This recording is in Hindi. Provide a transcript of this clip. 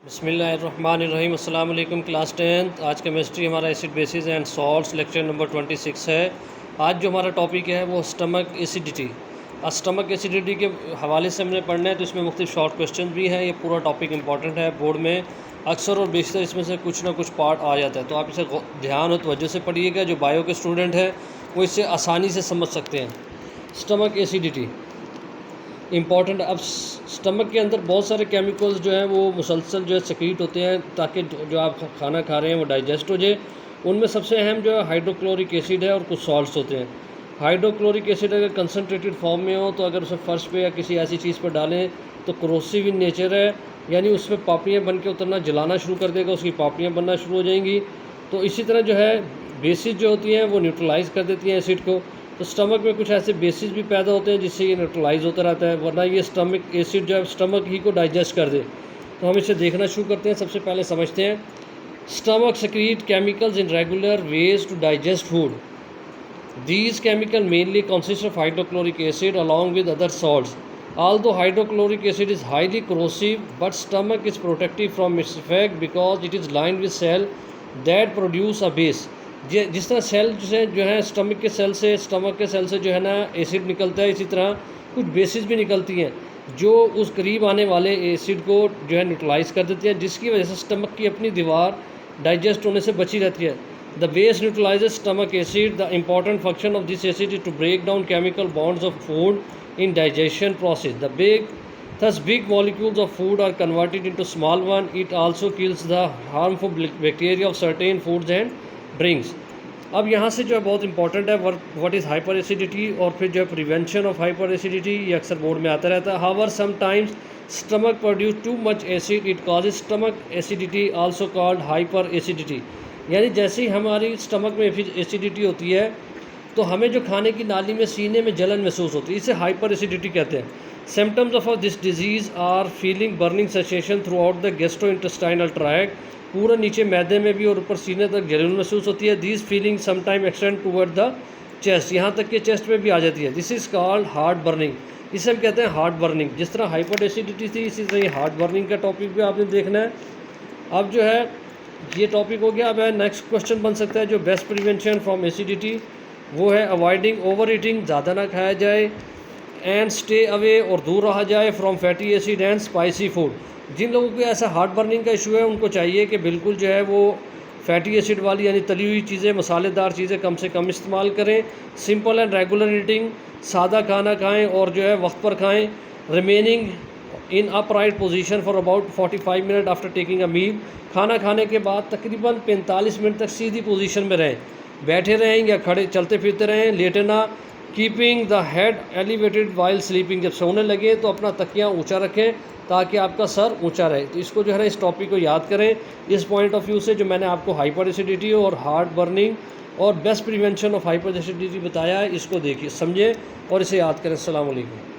बिस्मिल्लाहिर्रहमानिर्रहीम। अस्सलाम वालेकुम क्लास 10th। आज केमिस्ट्री हमारा acid basis and salts lecture number 26 है। आज जो हमारा टॉपिक है वो स्टमक एसिडिटी। स्टमक एसिडिटी के हवाले से हमने पढ़ना है, तो इसमें मुख्तलिफ शॉर्ट क्वेश्चन भी हैं। ये पूरा टॉपिक इंपॉर्टेंट है, बोर्ड में अक्सर और बेशतर इसमें से कुछ ना कुछ पार्ट आ जाता है, तो आप इसे ध्यान और तवज्जो से पढ़िएगा। जो बायो के स्टूडेंट हैं वो इसे आसानी से समझ सकते हैं। Stomach acidity important. अब स्टमक के अंदर बहुत सारे केमिकल्स जो हैं वो मुसलसल जो है सेक्रीट होते हैं, ताकि जो आप खाना खा रहे हैं वो डाइजेस्ट हो जाए। उनमें सबसे अहम जो है हाइड्रोक्लोरिक एसिड है और कुछ सॉल्ट्स होते हैं। हाइड्रोक्लोरिक एसिड अगर कंसनट्रेटेड फॉर्म में हो तो अगर उसे फर्श पे या किसी ऐसी चीज़ पर डालें तो क्रोसिव इन नेचर है, यानी उसमें पापड़ियाँ बन के उतरना, जलाना शुरू कर देगा, उसकी पापड़ियाँ बनना शुरू हो जाएंगी। तो इसी तरह जो है बेसिस जो होती हैं वो न्यूट्रलाइज़ कर देती हैं एसिड को। तो स्टमक में कुछ ऐसे बेसिस भी पैदा होते हैं जिससे ये न्यूट्रलाइज होता रहता है, वरना ये स्टमक एसिड जो है स्टमक ही को डाइजेस्ट कर दे। तो हम इसे देखना शुरू करते हैं। सबसे पहले समझते हैं stomach secrete chemicals in regular ways to digest food. These chemical mainly consist of hydrochloric acid along with other salts. Although hydrochloric acid is highly corrosive, but stomach is protective from its effect because it is lined with cell that produce a base। जिस तरह सेल से जो है स्टमक के सेल से जो है ना एसिड निकलता है, इसी तरह कुछ बेसिस भी निकलती हैं जो उस करीब आने वाले एसिड को जो है न्यूट्रलाइज कर देती है, जिसकी वजह से स्टमक की अपनी दीवार डाइजेस्ट होने से बची रहती है। The base neutralises stomach acid. The important function of this acid is to break down chemical bonds of food in digestion process. Thus big molecules of food are converted into small one. It also kills the harmful bacteria of certain foods and drinks। अब यहाँ से जो है बहुत इंपॉर्टेंट है व्हाट इज़ हाइपर एसिडिटी, और फिर जो है प्रिवेंशन ऑफ हाइपर एसिडिटी, ये अक्सर बोर्ड में आता रहता है। However sometimes stomach produce too much acid, it causes stomach acidity also called hyper acidity. यानी जैसे ही हमारी स्टमक में एसिडिटी होती है तो हमें जो खाने की नाली में सीने में जलन महसूस होती है, इसे हाइपर एसिडिटी कहते हैं। Symptoms of this disease are feeling burning sensation throughout the gastrointestinal tract. पूरा नीचे मैदे में भी और ऊपर सीने तक जलन महसूस होती है। This feeling sometime extend toward the chest, यहाँ तक कि चेस्ट में भी आ जाती है। This is called heart burning. इसे हम कहते हैं हार्ट बर्निंग। जिस तरह हाइपर एसिडिटी थी, इसी तरह ये हार्ट बर्निंग का टॉपिक भी आपने देखना है। अब जो है ये टॉपिक हो गया। अब नेक्स्ट क्वेश्चन बन सकता है जो बेस्ट प्रिवेंशन फ्रॉम एसिडिटी, वो है अवॉइडिंग ओवर ईटिंग, ज़्यादा ना खाया जाए, एंड स्टे अवे और दूर रहा जाए from fatty acid and spicy food. जिन लोगों को ऐसा हार्ट बर्निंग का इशू है उनको चाहिए कि बिल्कुल जो है वो फैटी एसिड वाली यानी तली हुई चीज़ें, मसालेदार चीज़ें कम से कम इस्तेमाल करें। सिंपल एंड रेगुलर ईटिंग, सादा खाना खाएँ और जो है वक्त पर खाएँ। Remaining in upright position for about 45 minute after taking a meal. खाना खाने के बाद तकरीबन 45 मिनट तक सीधी पोजीशन में रहें, बैठे रहें या खड़े चलते फिरते रहें, लेटे ना। Keeping the head elevated while sleeping, जब सोने लगे तो अपना तकिया ऊंचा रखें ताकि आपका सर ऊंचा रहे। तो इसको जो है ना इस टॉपिक को याद करें इस पॉइंट ऑफ व्यू से जो मैंने आपको हाइपर एसिडिटी और हार्ट बर्निंग और best prevention of hyper acidity बताया है। इसको देखिए, समझे और इसे याद करें। अस्सलाम वालेकुम।